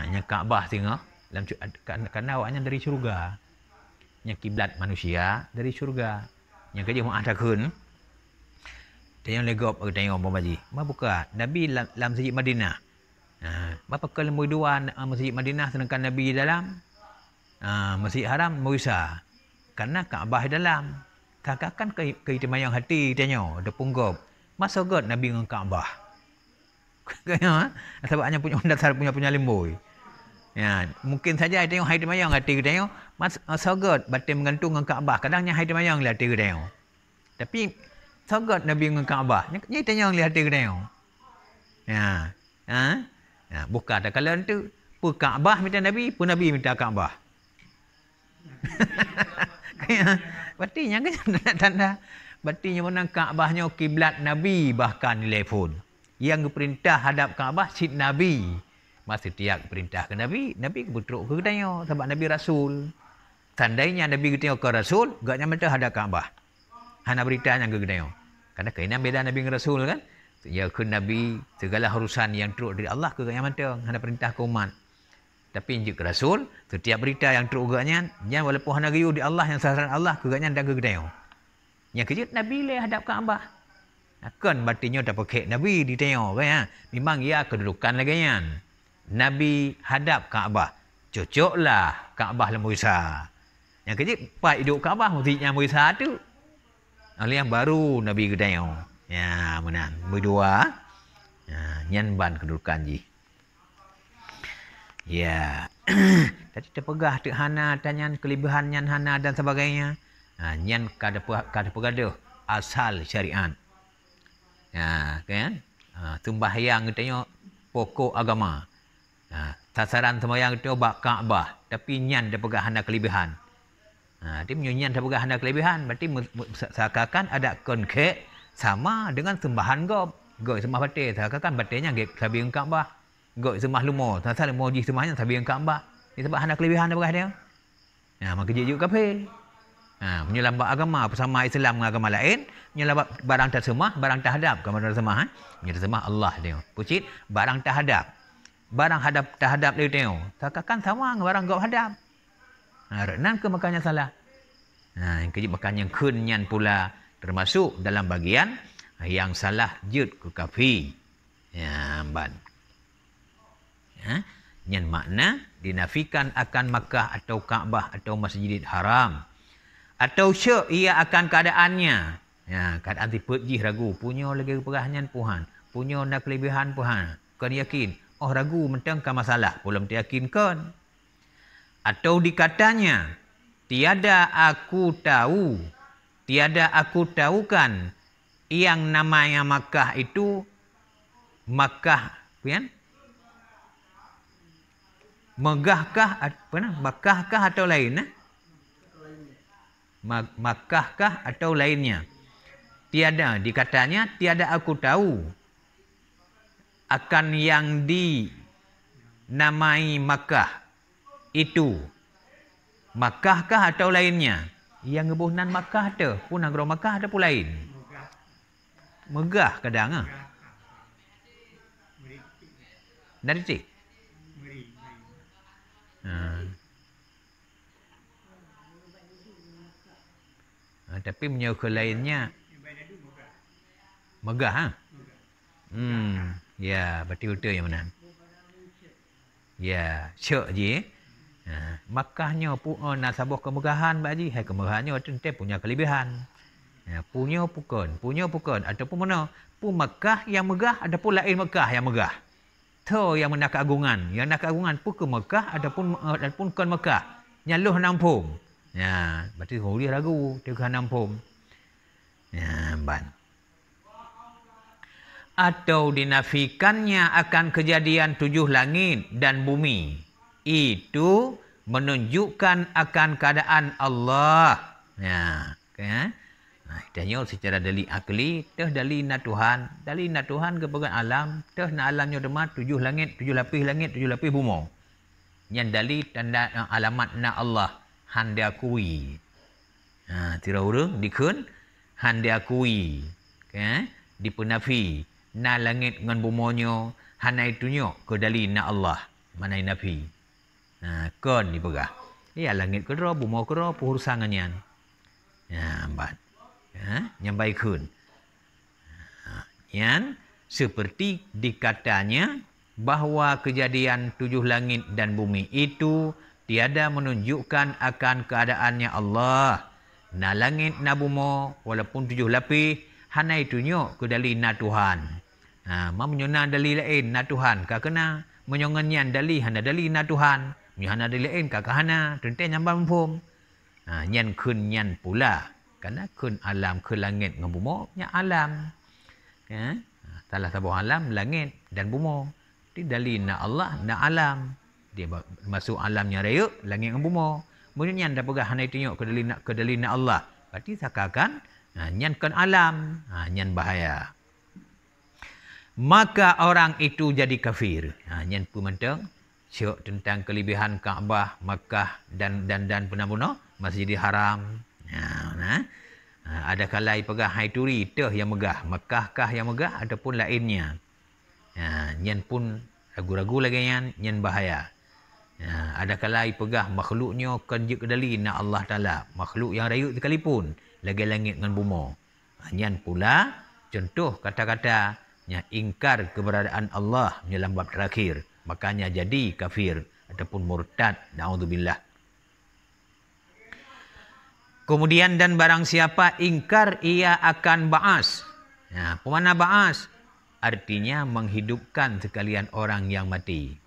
Yang Kaabah tengok kerana awaknya dari syurga. Yang kiblat manusia dari syurga. Yang kerja mu'atakun. Tengok legop tengok pembaji. Ma buka Nabi dalam Masjid Madinah. Berapa ke lembu dua Masjid Madinah sedangkan Nabi dalam Masjid Haram Musa. Karena Kaabah dalam. Kakak kita mayang hati tengok. Ada punggop. Masa god Nabi dengan Kaabah. Sebabnya punya dasar punya lembu. Ya, mungkin saja tengok hai mayang hati tengok. Masa god batin menggantung dengan Kaabah. Kadangnya hai mayang hati tengok. Tapi sagat Nabi dengan Kaabah. Ni tanya lihat dia tengok. Ya. Bukan ada kalau tu pu Kaabah minta Nabi, pu Nabi minta Kaabah. Berarti kan tanda berarti mana Kaabahnya kiblat Nabi bahkan telefon. Yang perintah hadap Kaabah si Nabi. Masa tiap perintah ke Nabi, Nabi kebetruk ke tengok sebab Nabi Rasul. Tandainya Nabi tengok ke Rasul, gaknya minta hadap Kaabah. Hana beritanya ke tengok. Karena kainan beda Nabi dengan Rasul kan. Ya ke Nabi segala urusan yang teruk dari Allah ke yang mantang. Hana perintah ke umat. Tapi ke Rasul, setiap berita yang teruk gaknya, yang walaupun hana gayu di Allah yang sasaran Allah ke gaknya dah ke tengok. Yang kejut Nabi le hadap Kaabah. Kan berartinya dah pakai Nabi ditengok kan ya. Memang ia kedudukan lagi kan. Nabi hadap Kaabah. Cocoklah Kaabah lembu Isa. Yang kejut pak hidup Kaabah masjidnya Musa tu. Oleh yang baru Nabi kedayang. Ya, menang. Berdua. Nyan ban kedudukan ji. Ya. Tadi terpegah tu hana tanyan kelebihan nyan hana dan sebagainya. Nyan kada pegada asal syariat. Ya, kan? Sembahyang tengok pokok agama. Sasaran sembahyang tu bak Kaabah, tapi nyan dia pegah hana kelebihan. Dia menyunyian terpegah hendak kelebihan. Berarti seakan ada konke sama dengan sembahan gob. Gob sembah batin. Seakan batinnya sabi dengan Kaabah. Gob sembah lumur. Asal lumur ji sembahnya sabi dengan Kaabah. Ini sebab hendak kelebihan terpegah dia. Maka jejuk kafir. Menyelambak agama bersama Islam dengan agama lain. Menyelambak barang tersembah, barang terhadap. Kepada tersembah. Tersembah Allah dia. Pucit, barang terhadap. Barang terhadap dia tengok. Seakan sama dengan barang gob hadap. Renan ke makanya salah. Yang kejip makanya kunyan pula termasuk dalam bagian yang salah jud ke kafir. Ya, ban. Yang makna dinafikan akan Makkah atau Kaabah atau Masjidil Haram. Atau syak ia akan keadaannya. Ya, keadaan tipe-jih ragu. Punya lagi perahnya Tuhan. Punya nak kelebihan Tuhan. Kan yakin. Oh ragu mentangkan masalah. Belum diyakinkan. Atau dikatanya, tiada aku tahukan yang namanya Makkah itu Makkah, kan? Megahkah apa nah? Makkahkah atau lain nah? Makkahkah atau lainnya? Tiada dikatanya tiada aku tahu akan yang dinamai Makkah itu Makkahkah atau lainnya? Yang ngebuhnan Makkah tu, pun negara Makkah ada pun lain. Megah kadang ah. Dari cik. Tapi punya ke lainnya megah ha. Ya, betul-betul yang mana. Ya, syok je. Makkahnya nasabah kemegahan baji, hai kemegahannya tentu punya kelebihan. Punya pukun ataupun mana? Pu Makkah yang megah ada pun lain Makkah yang megah. Tu yang nak keagungan. Yang nak keagungan pu ke Makkah ataupun kon Makkah. Nyaluh nampung. Ya, berarti boleh ragu dia ke nampung. Ya, ban. Atau dinafikannya akan kejadian 7 langit dan bumi. Itu menunjukkan akan keadaan Allah. Ya, kan? Tanya secara dalil akli, teh dalil na Tuhan. Dalil na Tuhan kepegang alam, teh na alamnya demat 7 langit, 7 lapis bumi. Yang dalil tanda alamat na Allah han diakui. Tira urang dikun han diakui. Kan? Dipenafi na langit dengan bumonyo, hana itunya ke dalil na Allah. Manai nafi. Kon dipegah. Ya langit ke ro, bumi ke ro, urusan ngan ban. Nyambai kun. Yan seperti dikatanya bahawa kejadian 7 langit dan bumi itu tiada menunjukkan akan keadaannya Allah. Na langit na bumi walaupun 7 lapis hana tunjuk ke dali na Tuhan. Menyona dali lain na Tuhan ka kena menyonganyan dali hana dali na Tuhan. Hana dali lain ka hana tentang nyambang pum. Nyan kun nyan pula karena kun alam ke langit dengan bumi nya alam. Salah satu alam langit dan bumi. Di dali na Allah na alam. Dia masuk alamnya raya langit dengan bumi. Kemudian dah pegah hana tunjuk ke dali na Allah. Berarti sakakan nyan kan alam, nyan bahaya. Maka orang itu jadi kafir. Nyan pun mentang syok tentang kelebihan Kaabah, Makkah dan puna-puna Masjidil Haram. Ada kalai pegah hai turi teh yang megah, Makkah kah yang megah ataupun lainnya. Nyan pun ragu-ragu lagi nyan bahaya. Ada kalai pegah makhluknya kan je kedali na Allah Taala, makhluk yang rayuk sekalipun lagi langit dengan bumi. Nyan pula contoh kata-kata yang ingkar keberadaan Allah dalam bab terakhir, makanya jadi kafir ataupun murtad, naudzubillah. Kemudian dan barang siapa ingkar ia akan ba'as. Pemana ba'as? Artinya menghidupkan sekalian orang yang mati.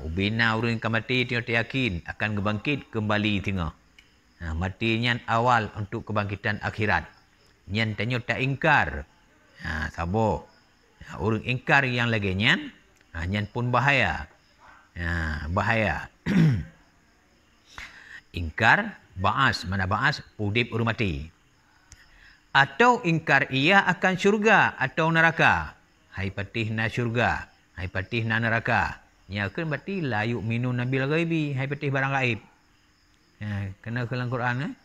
Ubina orang yang mati dia yakin akan bangkit kembali tengok. Matinya awal untuk kebangkitan akhirat. Nyan tanya tak ingkar. Sabar. Orang ingkar yang lagi nyan pun bahaya. Bahaya. Ingkar ba'as, mana ba'as udip orang mati. Atau ingkar ia akan syurga atau neraka. Hai patih na syurga, hai patih na neraka. Nya kan berarti la yu'minu nabil ghaibi, hai patih barang gaib. Kena dalam Quran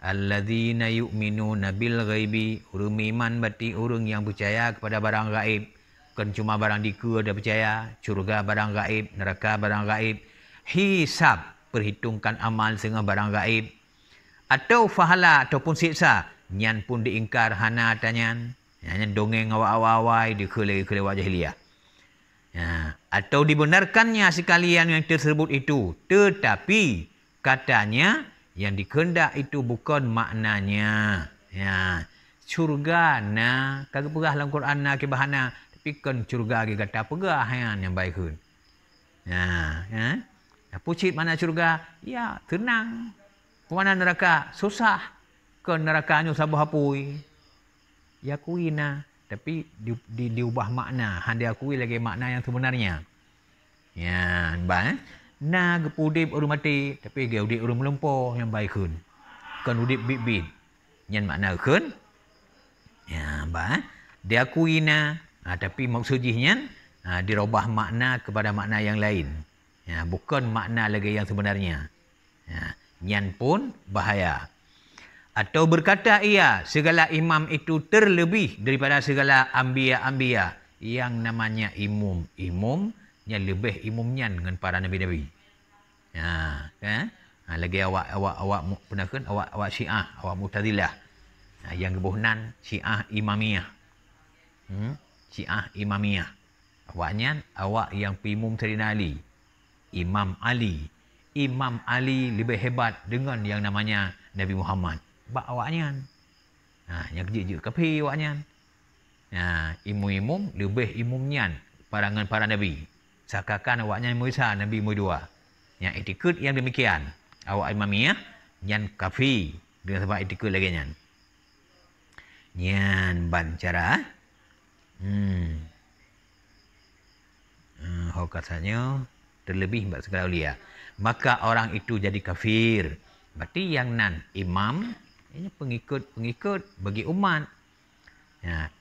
alladzina yu'minuna bil ghaibi, orang iman berarti orang yang percaya kepada barang gaib. Bukan cuma barang dika ada percaya, syurga barang gaib, neraka barang gaib. Hisab, perhitungkan amal dengan barang gaib. Atau fahala ataupun siksa, nyan pun diingkar hana tanyan. Nyan dongeng awak-awak dikele-kele wajah jahiliyah. Atau dibenarkannya sekalian yang tersebut itu, tetapi katanya yang dikehendak itu bukan maknanya. Syurga na kagak pegah dalam Quran na kibahana, tapi kan syurga ke kata pegah yang baik kun. Pucit mana syurga? Ya, tenang. Mana neraka? Susah. Kan nerakanya sabah hapui. Ya kuina, tapi diubah makna. Hanya akui lagi makna yang sebenarnya. Na gepudip orang mati, tapi dia udip orang melempau yang baik kun. Kan udip bit-bit. Yang makna kun. Dia kuina, tapi maksudnya dirubah makna kepada makna yang lain. Bukan makna lagi yang sebenarnya. Nyan pun bahaya. Atau berkata ia, segala imam itu terlebih daripada segala anbiya-anbiya. Yang namanya imum. Imum yang lebih imumnya dengan para nabi-nabi. Lagi awak pernah kan awak Syiah, awak Mu'tazilah. Yang kebunan Syiah Imamiyah. Syiah Imamiyah. Awaknya awak yang imum Sayyidina Ali. Imam Ali. Imam Ali lebih hebat dengan yang namanya Nabi Muhammad. Bak awaknya. Yang kejik-kejik kapi awaknya. Imum-imum lebih imumnya parangan para Nabi. Sakakan awaknya Musa, Nabi Muhammad. Yang etikut yang demikian. Awak Imamiyah yang kafi dengan sebab etikut lagi nyan. Nyan ban cara. Katanya terlebih bak segala ulia. Maka orang itu jadi kafir. Berarti yang nan imam ini pengikut bagi umat.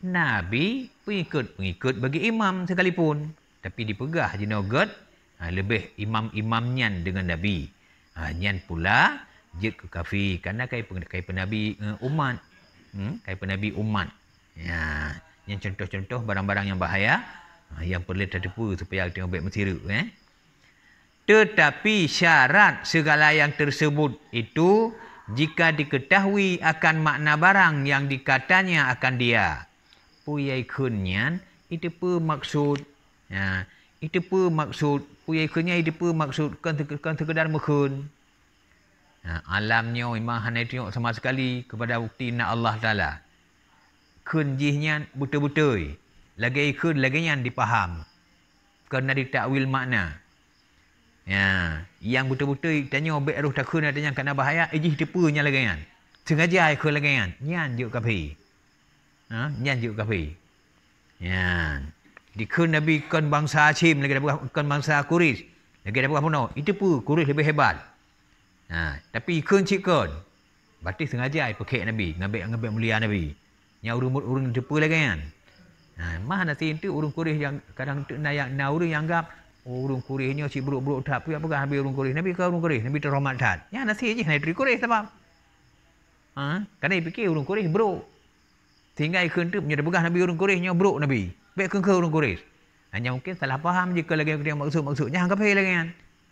Nabi pengikut bagi imam sekalipun. Tapi dipegah jinogot lebih imam-imamnya dengan Nabi. Nyan pula je ke kafir. Kerana kai penabi umat. Kai penabi umat. Yang contoh-contoh barang-barang yang bahaya. Yang perlu terdepu supaya tengok baik mesira. Tetapi syarat segala yang tersebut itu jika diketahui akan makna barang yang dikatanya akan dia. Puyai kunyan itu apa maksud? Itu apa maksud? Puyai kunyan itu apa maksud? Kan sekedar mekun. Alamnya memang hanya tengok sama sekali kepada bukti nak Allah Ta'ala. Kun jihnya betul-betul. Lagi kun lagi yang dipaham. Kerana ditakwil makna. Yang betul-betul tanya baik roh takun adanya kena bahaya. Ijih tipunya lagi kan. Sengaja ikut lagi kan. Nyan juk kapi. Nyan juk kapi. Di kun Nabi kon bangsa Hashim lagi dapat kon bangsa Quraisy. Lagi dapat apa no? Itu pun Quraisy lebih hebat. Tapi kun cik kun. Berarti sengaja pakai Nabi, ngambil mulia Nabi. Yang urung depa lagi kan. Mah nanti itu urung Quraisy yang kadang nak urung yang anggap urung Quraisynya si buruk-buruk tak apa pegang habis urung Quraisy. Nabi ke urung Quraisy, Nabi terhormat tak. Ya nasi je naik dari Quraisy sebab. Karena dia fikir urung Quraisy buruk. Sehingga ikun tu punya pegang Nabi urung Quraisynya buruk Nabi. Baik ke urung Quraisy. Hanya mungkin salah faham jika lagi dia maksudnya anggap lagi kan.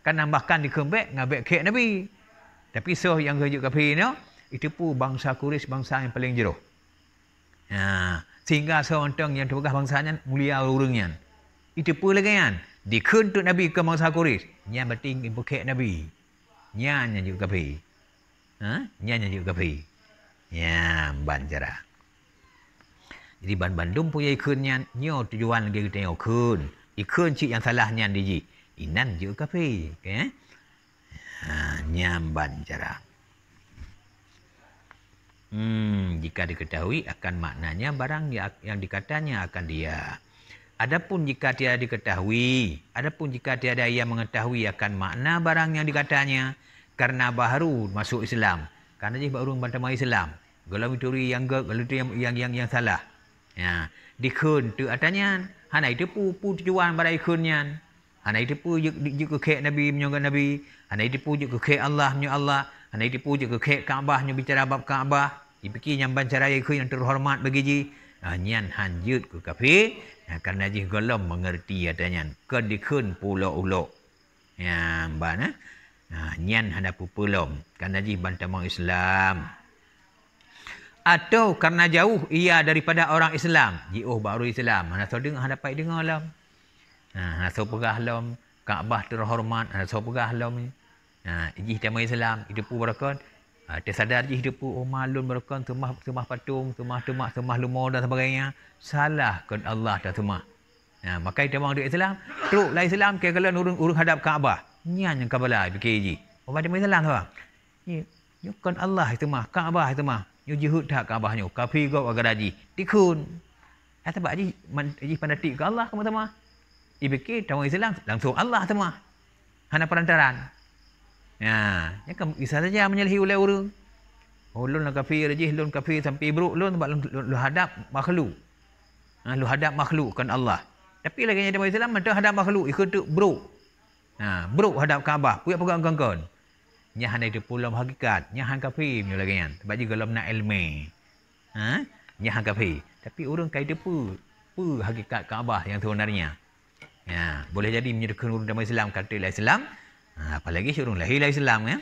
Kan nambahkan di kembek ngabek kek Nabi. Tapi so yang kerja kafir no, itu pun bangsa Quraisy bangsa yang paling jeroh. Sehingga seorang yang terpegang bangsanya mulia urungnya. Itu pun lagi kan. Dikuntut Nabi ke bangsa Quraisy. Nya berting bukit Nabi. Nya juga kafir. Nya juga kafir. Ya banjara. Jadi Bandung punya ikunnya nyo tujuan lagi kita ikun. Ikun cik yang salahnya diji. Inan juga kafir. Okay? Nyamban cara. Jika diketahui akan maknanya barang yang dikatanya akan dia. Adapun jika tiada diketahui, adapun jika tiada yang mengetahui akan makna barang yang dikatanya karena baru masuk Islam, karena dia baru bertemu Islam, kalau itu yang salah. Dikun tu atanya, hana itu pu tujuan pada ikunnya. Hana itu pu juga kek Nabi menyongga Nabi. Hana itu pu juga kek Allah menyo Allah. Hana itu pu juga kek Kaabah nyo bicara bab Kaabah. Dipikir yang bancara ikut yang terhormat bagi ji. Nyan hanjut ke kafir. Karena ji golom mengerti adanya. Kedikun pulau ulok. Ban. Nyan hana pu pulom. Karena ji bantamang Islam. Atau karena jauh ia daripada orang Islam. Jiuh baru Islam. Hana so dengar dapat dengar lam. So pegah lam. Kaabah terhormat. So pegah lam. Ijih tema Islam. Hidup berakon. Tersadar je hidup malun berakon. Tumah patung. Tumah lumur dan sebagainya. Salah kan Allah dah tumah. Maka kita mahu Islam. Teruk lah Islam. Kaya kalau urung hadap Kaabah. Nyan yang kabala. Fikir je. Orang tema Islam tu lah. Kan Allah itu mah. Kaabah itu mah. Nyo jihud tak Kaabahnya. Kafir kau agar haji. Dikun. Sebab haji pandatik ke Allah sama-sama. Dipikir tahu Islam langsung Allah sama. Hana perantaran. Ya kan bisa saja menyalahi oleh orang. Lun kafir haji, lun kafir sampai buruk lun sebab lu hadap makhluk. Lu hadap makhluk kan Allah. Tapi lagi yang tahu Islam mentah hadap makhluk ikut tu buruk. Buruk hadap Kaabah. Puyak pegang kongkon. Nyahan itu pulau hakikat, nyahan kafir ni lagi kan. Sebab juga kalau nak ilmu. Nyahan kafir. Tapi orang kait pu hakikat Kaabah yang sebenarnya. Boleh jadi menyerahkan orang dalam Islam kata la Islam. Apalagi orang lahir la Islam ya.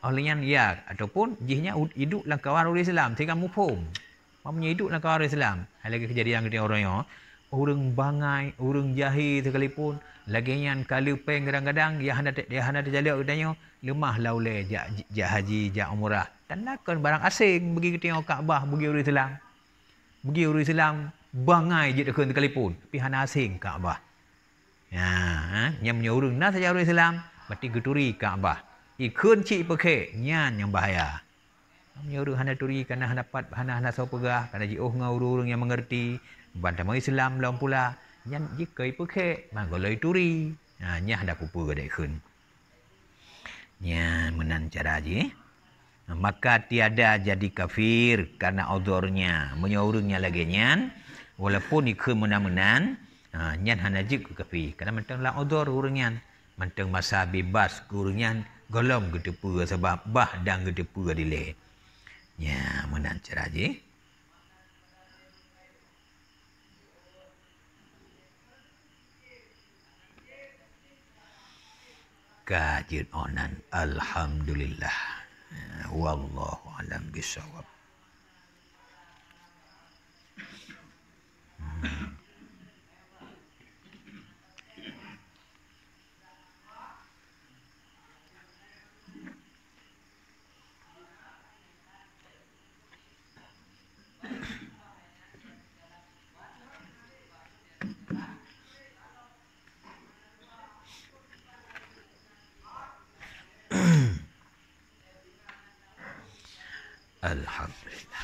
Olehnya ya ataupun jihnya hidup dalam kawan orang Islam sehingga mufhum. Mamanya hidup dalam kawan orang Islam. Lagi kejadian kita orangnya orang bangai, orang jahil sekalipun lagi yang kalau peng kadang-kadang dia hendak terjalak katanya lemah laule jak haji jak umrah dan nakon barang asing bagi kita tengok Kaabah bagi orang Islam. Bagi orang Islam bangai je dekat sekalipun tapi hana asing Kaabah. Yang menyuruh nak saja orang Islam berarti geturi Kaabah. Ikun cik pakai nyan yang bahaya. Menyuruh hana turi kerana dapat hana sau pegah kerana jiuh ngau orang yang mengerti bantama Islam lawan pula nyan jika pakai mangoloi turi. Nya hendak kupu gadai kun. Nya menan cara je. Maka tiada jadi kafir karena udurnya menyuruhnya lagi nyan walaupun ikun menan-menan nyan hana jik kafir kerana mentang la udur urungan mentang masa bebas urungan golom gedepu sebab bah dan gedepu adile. Nya menan cara je. kajin onan. Alhamdulillah. Wallahu alam bisawab. Alhamdulillah.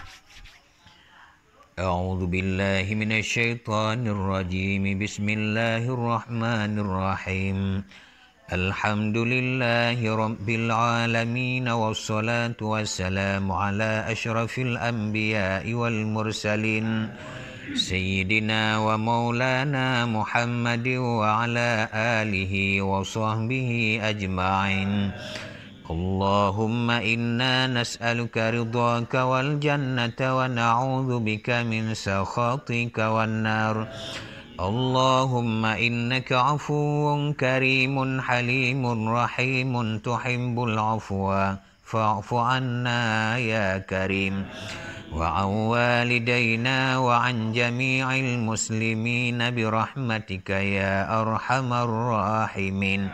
A'udzu billahi minasyaitonir rajim. Bismillahirrahmanirrahim. Alhamdulillahi rabbil alamin wassalatu wassalamu ala asyrafil anbiya'i wal mursalin sayyidina wa maulana Muhammadin wa ala alihi wa sahbihi ajma'in. Allahumma inna nas'aluka ridhaka wal jannata wa na'udzu bika min sakhatika wan nar. Allahumma innaka afuwun karimun halimun rahimun tuhibbul afwa fa'fu anna ya karim. Wa an walidayna wa an jami'il muslimina birahmatika ya arhamar rahimin.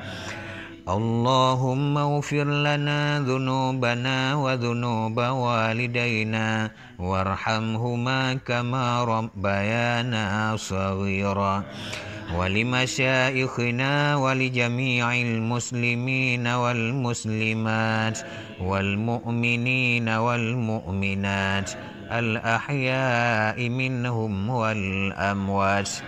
Allahumma ufir lana dhunubana wa dhunuba walidayna warhamhuma kama rabbayana saghira. Wa limasyayikhina wa li jami'il muslimina wal muslimat wal mu'minina wal mu'minat al ahya'i minhum wal amwat.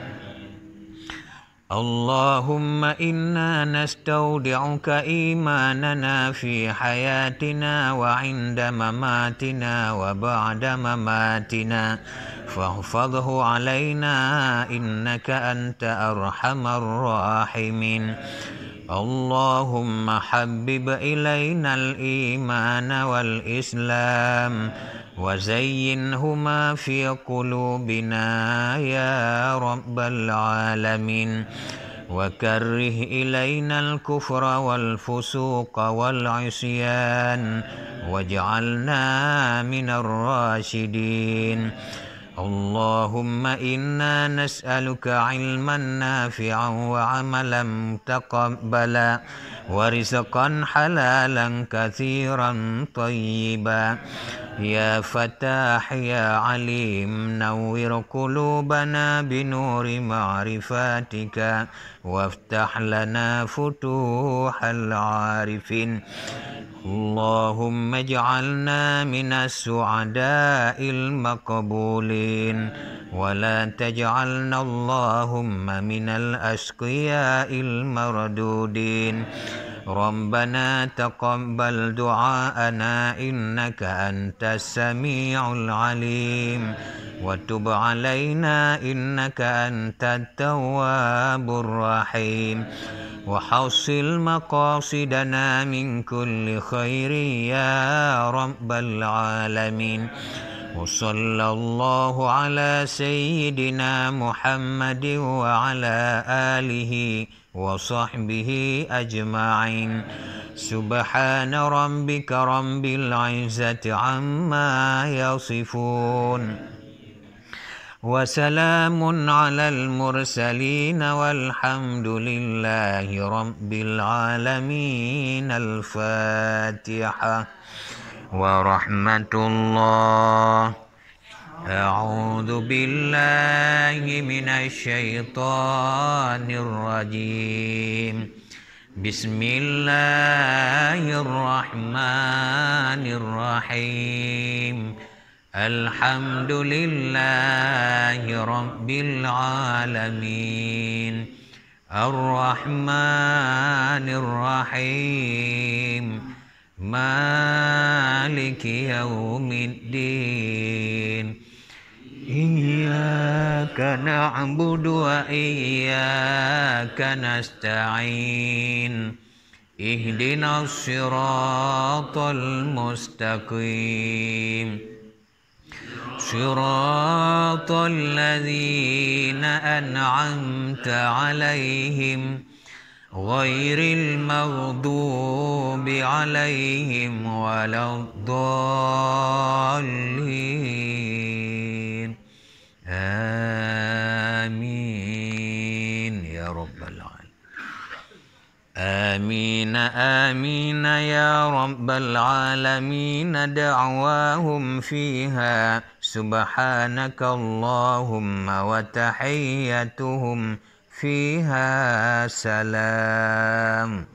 Allahumma inna nastaudi'uka imanana fi hayatina wa inda mamatina wa ba'da mamatina fahfadhu alayna innaka anta arhamar rahimin. Allahumma habbib ilayna al-imana wal-islam wa zayyinhuma fi qulubina ya rabbal alamin. Wa karrih ilayna al-kufra wal-fusuqa wal-isyan waj'alna minar rasyidin. Allahumma inna nas'aluka ilman nafi'an wa amalan taqabbala wa rizqan halalan kathiran tayyiba. Ya Fatah ya Alim nawwir qulubana binuri ma'rifatika waftah lana futuhal arifin. Allahumma ij'alna minas su'ada'il maqbulin wa la taj'alna Allahumma minal ashqiya'il mardudin. Rabbana taqabbal du'aana innaka antas sami'ul alim wa tub 'alaina innaka antat tawwabur rahim. Wa hasil maqasidana min kulli khairin ya rabbal alamin. Wa sallallahu ala sayyidina Muhammadin wa ala alihi wa sahbihi ajma'in. Subhana rabbika rabbil izzati amma yasifun. وسلام على المرسلين والحمد لله رب العالمين. الفاتحة. ورحمة الله. أعوذ بالله من الشيطان الرجيم. بسم الله الرحمن الرحيم. Alhamdulillahi Rabbil Alamin. Ar-Rahmanir Rahim. Maliki Yaumiddin. Iyyaka na'budu wa iyyaka nasta'in. Ihdinas siratal mustaqim. صراط الذين أنعمت عليهم غير المغضوب عليهم ولا الضالين آمين يا رب العالمين آمين آمين يا رب العالمين دعواهم فيها سبحانك اللهم وتحيتهم فيها سلام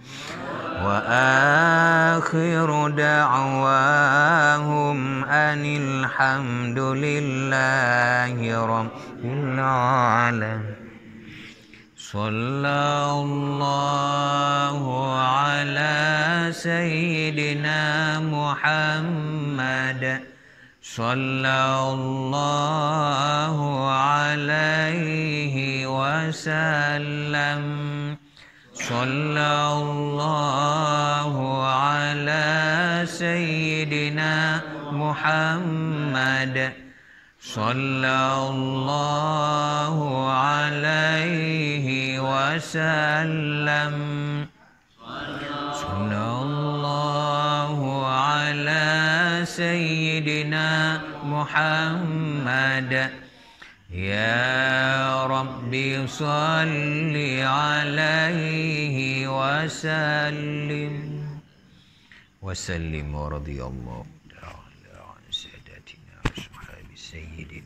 وآخر دعواهم أن الحمد لله رب العالمين صلى الله على سيدنا محمد صلى الله عليه وسلم صلى الله على سيدنا محمد صلى الله عليه وسلم صلى الله على سيدنا محمد يا ربي صل عليه وسلم ورضي الله تعالى عن سادتنا أصحاب سيدنا